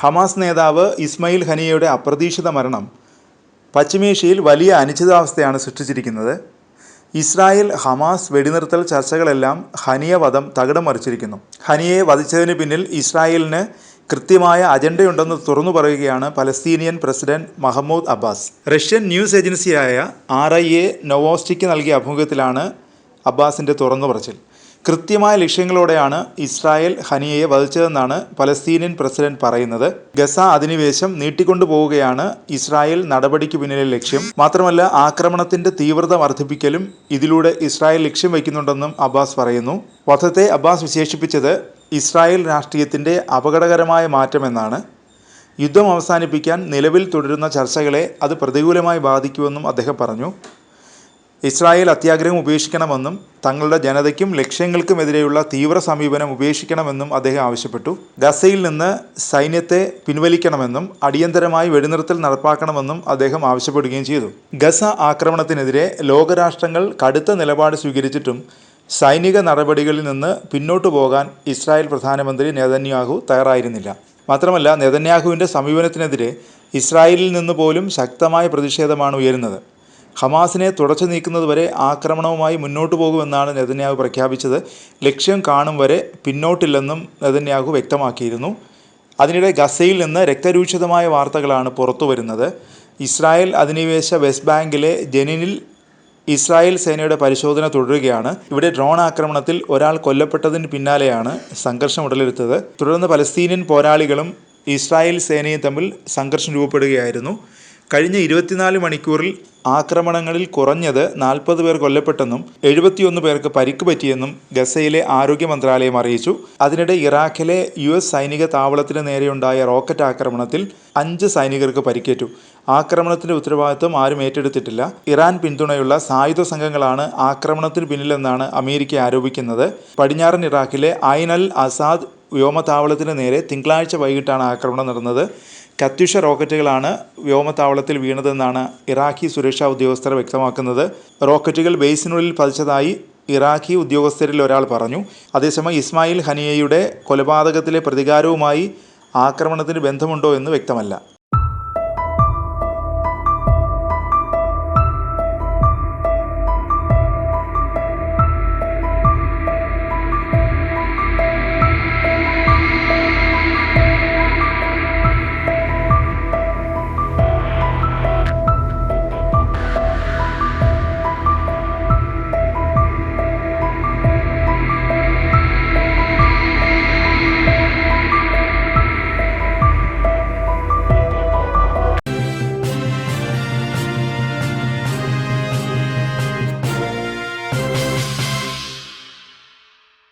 Hamas നേതാവ് ഇസ്മായിൽ ഹനിയയുടെ അപ്രതീക്ഷിത മരണം പശ്ചിമേഷ്യയിൽ വലിയ അനിശ്ചിതാവസ്ഥയാണ് സൃഷ്ടിച്ചിരിക്കുന്നത്. ഇസ്രായേൽ ഹമാസ് വെടിനിർത്തൽ ചർച്ചകളെല്ലാം ഹനിയ വധം തകിടം മറിച്ചിരിക്കുന്നു. ഹനിയയെ വധിച്ചതിന് പിന്നിൽ ഇസ്രായേലിന് കൃത്യമായ അജണ്ടയുണ്ടെന്ന് തുറന്നു പറയുകയാണ് Palestinian president Mahmoud Abbas. Russian news ഏജൻസിയായ RIA നൊവോസ്റ്റിക്ക് നൽകിയ അഭിമുഖത്തിലാണ് അബ്ബാസിൻ്റെ തുറന്നു പറച്ചിൽ. കൃത്യമായ ലക്ഷ്യങ്ങളോടെയാണ് ഇസ്രായേൽ ഹനിയയെ വധിച്ചതെന്നാണ് പലസ്തീനിയൻ പ്രസിഡന്റ് പറയുന്നത്. ഗസ അധിനിവേശം നീട്ടിക്കൊണ്ടുപോവുകയാണ് ഇസ്രായേൽ നടപടിക്ക് പിന്നിലെ ലക്ഷ്യം. മാത്രമല്ല, ആക്രമണത്തിന്റെ തീവ്രത വർദ്ധിപ്പിക്കലും ഇതിലൂടെ ഇസ്രായേൽ ലക്ഷ്യം വയ്ക്കുന്നുണ്ടെന്നും അബ്ബാസ് പറയുന്നു. വധത്തെ അബ്ബാസ് വിശേഷിപ്പിച്ചത് ഇസ്രായേൽ രാഷ്ട്രീയത്തിന്റെ അപകടകരമായ മാറ്റമെന്നാണ്. യുദ്ധം അവസാനിപ്പിക്കാൻ നിലവിൽ തുടരുന്ന ചർച്ചകളെ അത് പ്രതികൂലമായി ബാധിക്കുമെന്നും അദ്ദേഹം പറഞ്ഞു. ഇസ്രായേൽ അത്യാഗ്രഹം ഉപേക്ഷിക്കണമെന്നും തങ്ങളുടെ ജനതയ്ക്കും ലക്ഷ്യങ്ങൾക്കുമെതിരെയുള്ള തീവ്ര സമീപനം ഉപേക്ഷിക്കണമെന്നും അദ്ദേഹം ആവശ്യപ്പെട്ടു. ഗസയിൽ നിന്ന് സൈന്യത്തെ പിൻവലിക്കണമെന്നും അടിയന്തരമായി വെടിനിർത്തൽ നടപ്പാക്കണമെന്നും അദ്ദേഹം ആവശ്യപ്പെടുകയും ചെയ്തു. ഗസ ആക്രമണത്തിനെതിരെ ലോകരാഷ്ട്രങ്ങൾ കടുത്ത നിലപാട് സ്വീകരിച്ചിട്ടും സൈനിക നടപടികളിൽ നിന്ന് പിന്നോട്ടു പോകാൻ ഇസ്രായേൽ പ്രധാനമന്ത്രി നെതന്യാഹു തയ്യാറായിരുന്നില്ല. മാത്രമല്ല, നെതന്യാഹുവിൻ്റെ സമീപനത്തിനെതിരെ ഇസ്രായേലിൽ നിന്ന് പോലും ശക്തമായ പ്രതിഷേധമാണ് ഉയരുന്നത്. ഹമാസിനെ തുടച്ചു നീക്കുന്നതുവരെ ആക്രമണവുമായി മുന്നോട്ടു പോകുമെന്നാണ് നെതന്യാഹു പ്രഖ്യാപിച്ചത്. ലക്ഷ്യം കാണും വരെ പിന്നോട്ടില്ലെന്നും നെതന്യാഹു വ്യക്തമാക്കിയിരുന്നു. അതിനിടെ ഗസയിൽ നിന്ന് രക്തരൂക്ഷിതമായ വാർത്തകളാണ് പുറത്തു വരുന്നത്. ഇസ്രായേൽ അധിനിവേശ വെസ്റ്റ് ബാങ്കിലെ ജെനിനിൽ ഇസ്രായേൽ സേനയുടെ പരിശോധന തുടരുകയാണ്. ഇവിടെ ഡ്രോൺ ആക്രമണത്തിൽ ഒരാൾ കൊല്ലപ്പെട്ടതിന് പിന്നാലെയാണ് സംഘർഷം ഉടലെടുത്തത്. തുടർന്ന് പലസ്തീനിയൻ പോരാളികളും ഇസ്രായേൽ സേനയും തമ്മിൽ സംഘർഷം രൂപപ്പെടുകയായിരുന്നു. കഴിഞ്ഞ 24 മണിക്കൂറിൽ ആക്രമണങ്ങളിൽ കുറഞ്ഞത് 40 പേർ കൊല്ലപ്പെട്ടെന്നും 71 പേർക്ക് പരിക്ക് പറ്റിയെന്നും ഗസയിലെ ആരോഗ്യ മന്ത്രാലയം അറിയിച്ചു. അതിനിടെ ഇറാഖിലെ US സൈനിക താവളത്തിന് നേരെയുണ്ടായ റോക്കറ്റ് ആക്രമണത്തിൽ 5 സൈനികർക്ക് പരിക്കേറ്റു. ആക്രമണത്തിന്റെ ഉത്തരവാദിത്വം ആരും ഏറ്റെടുത്തിട്ടില്ല. ഇറാൻ പിന്തുണയുള്ള സായുധ സംഘങ്ങളാണ് ആക്രമണത്തിന് പിന്നിലെന്നാണ് അമേരിക്ക ആരോപിക്കുന്നത്. പടിഞ്ഞാറൻ ഇറാഖിലെ ഐൻ അൽ അസാദ് വ്യോമതാവളത്തിന് നേരെ തിങ്കളാഴ്ച വൈകിട്ടാണ് ആക്രമണം നടന്നത്. കത്യുഷ റോക്കറ്റുകളാണ് വ്യോമതാവളത്തിൽ വീണതെന്നാണ് ഇറാഖി സുരക്ഷാ ഉദ്യോഗസ്ഥർ വ്യക്തമാക്കുന്നത്. റോക്കറ്റുകൾ ബേസിനുള്ളിൽ പതിച്ചതായി ഇറാഖി ഉദ്യോഗസ്ഥരിൽ ഒരാൾ പറഞ്ഞു. അതേസമയം ഇസ്മായിൽ ഹനിയയുടെ കൊലപാതകത്തിലെ പ്രതികാരവുമായി ആക്രമണത്തിന് ബന്ധമുണ്ടോ എന്ന് വ്യക്തമല്ല.